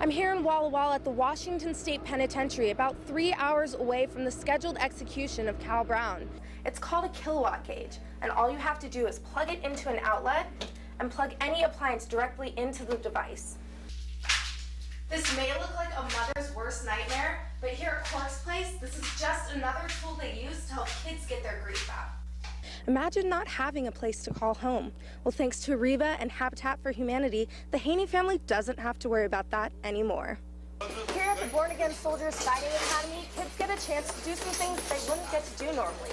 I'm here in Walla Walla at the Washington State Penitentiary, about 3 hours away from the scheduled execution of Cal Brown. It's called a kilowatt gauge, and all you have to do is plug it into an outlet and plug any appliance directly into the device. This may look like a mother's worst nightmare, but here at Cork's Place, this is just another tool they use to help kids get their grief out. Imagine not having a place to call home. Well, thanks to Reba and Habitat for Humanity, the Haney family doesn't have to worry about that anymore. Here at the Born Again Soldiers Fighting Academy, kids get a chance to do some things they wouldn't get to do normally.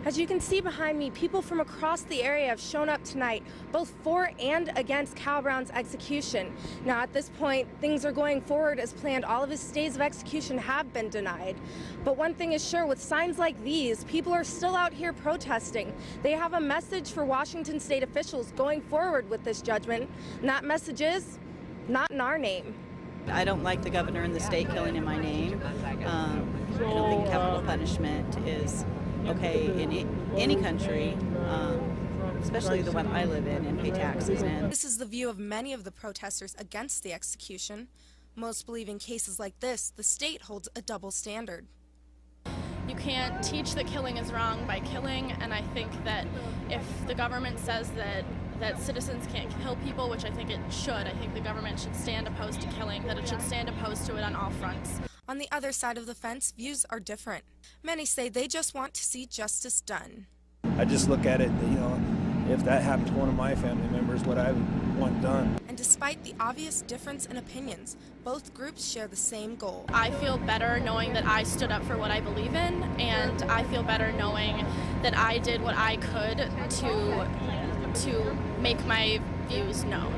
As you can see behind me, people from across the area have shown up tonight, both for and against Cal Brown's execution. Now, at this point, things are going forward as planned. All of his stays of execution have been denied. But one thing is sure, with signs like these, people are still out here protesting. They have a message for Washington State officials going forward with this judgment, and that message is, not in our name. I don't like the governor and the state killing in my name. I don't think capital punishment is okay in any country, especially the one I live in and pay taxes in. This is the view of many of the protesters against the execution. Most believe in cases like this, the state holds a double standard. You can't teach that killing is wrong by killing, and I think that if the government says that citizens can't kill people, which I think it should, I think the government should stand opposed to killing, that it should stand opposed to it on all fronts. On the other side of the fence, views are different. Many say they just want to see justice done. I just look at it, if that happened to one of my family members, what I would want done. And despite the obvious difference in opinions, both groups share the same goal. I feel better knowing that I stood up for what I believe in, and I feel better knowing that I did what I could to make my views known.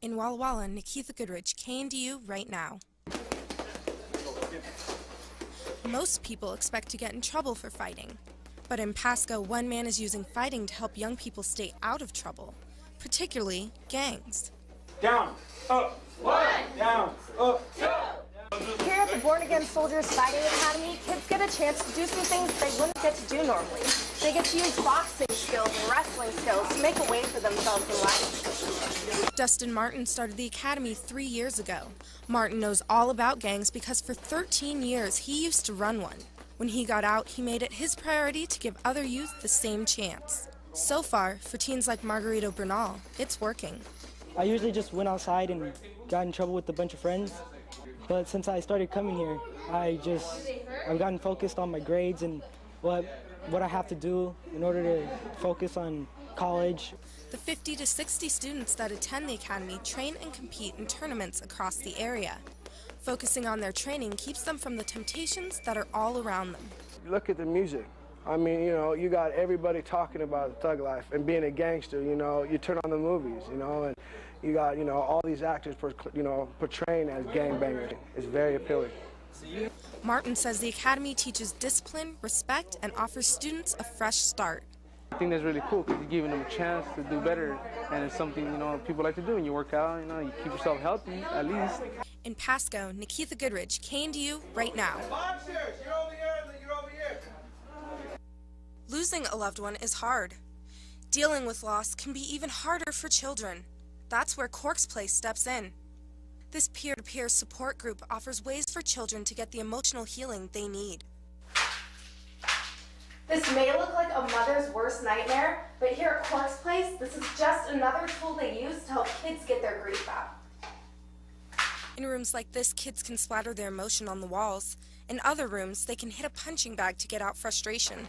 In Walla Walla, Nikeitha Goodridge, KNDU Right Now. Most people expect to get in trouble for fighting. But in Pasco, one man is using fighting to help young people stay out of trouble, particularly gangs. Down, up, one, down, up, two. Here at the Born Again Soldiers Fighting Academy, kids get a chance to do some things they wouldn't get to do normally. They get to use boxing skills and wrestling skills to make a way for themselves in life. Dustin Martin started the academy 3 years ago. Martin knows all about gangs because for 13 years he used to run one. When he got out, he made it his priority to give other youth the same chance. So far, for teens like Margarito Bernal, it's working. I usually just went outside and got in trouble with a bunch of friends. But since I started coming here, I've gotten focused on my grades and what I have to do in order to focus on college. The 50 to 60 students that attend the academy train and compete in tournaments across the area. Focusing on their training keeps them from the temptations that are all around them. Look at the music. I mean, you got everybody talking about thug life and being a gangster, you turn on the movies, and you got, all these actors, portraying as gangbangers. It's very appealing. Martin says the academy teaches discipline, respect, and offers students a fresh start. I think that's really cool because you're giving them a chance to do better, and it's something, people like to do. And you work out, you keep yourself healthy, at least. In Pasco, Nikeitha Goodridge, KNDU Right Now. You're over here, you're over here. Losing a loved one is hard. Dealing with loss can be even harder for children. That's where Cork's Place steps in. This peer-to-peer support group offers ways for children to get the emotional healing they need. This may look like a mother's worst nightmare, but here at Cork's Place, this is just another tool they use to help kids get their grief out. In rooms like this, kids can splatter their emotion on the walls. In other rooms, they can hit a punching bag to get out frustration.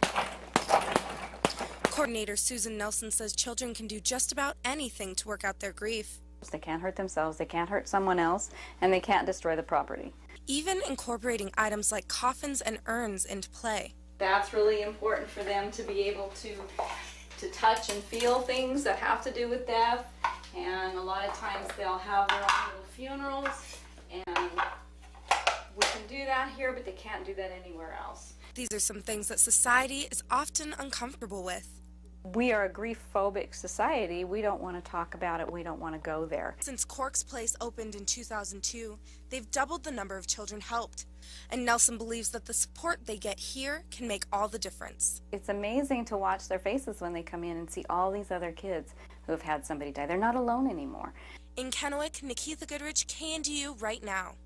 Coordinator Susan Nelson says children can do just about anything to work out their grief. They can't hurt themselves, they can't hurt someone else, and they can't destroy the property. Even incorporating items like coffins and urns into play. That's really important for them to be able to touch and feel things that have to do with death. And a lot of times they'll have their own little funerals, and we can do that here, but they can't do that anywhere else. These are some things that society is often uncomfortable with. We are a grief-phobic society. We don't want to talk about it. We don't want to go there. Since Cork's Place opened in 2002, they've doubled the number of children helped. And Nelson believes that the support they get here can make all the difference. It's amazing to watch their faces when they come in and see all these other kids who have had somebody die. They're not alone anymore. In Kennewick, Nikeitha Goodridge, KNDU Right Now.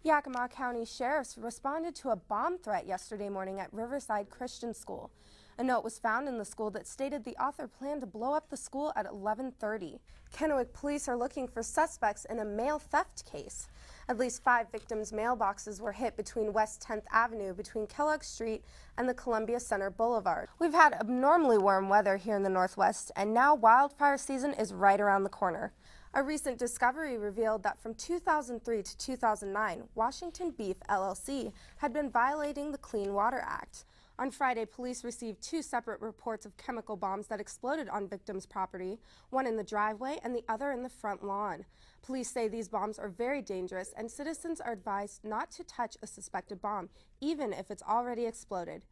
Yakima County sheriffs responded to a bomb threat yesterday morning at Riverside Christian School. A note was found in the school that stated the author planned to blow up the school at 11:30. Kennewick police are looking for suspects in a mail theft case. At least 5 victims' mailboxes were hit between West 10th Avenue, between Kellogg Street and the Columbia Center Boulevard. We've had abnormally warm weather here in the Northwest, and now wildfire season is right around the corner. A recent discovery revealed that from 2003 to 2009, Washington Beef LLC had been violating the Clean Water Act. On Friday, police received 2 separate reports of chemical bombs that exploded on victims' property, one in the driveway and the other in the front lawn. Police say these bombs are very dangerous and citizens are advised not to touch a suspected bomb, even if it's already exploded.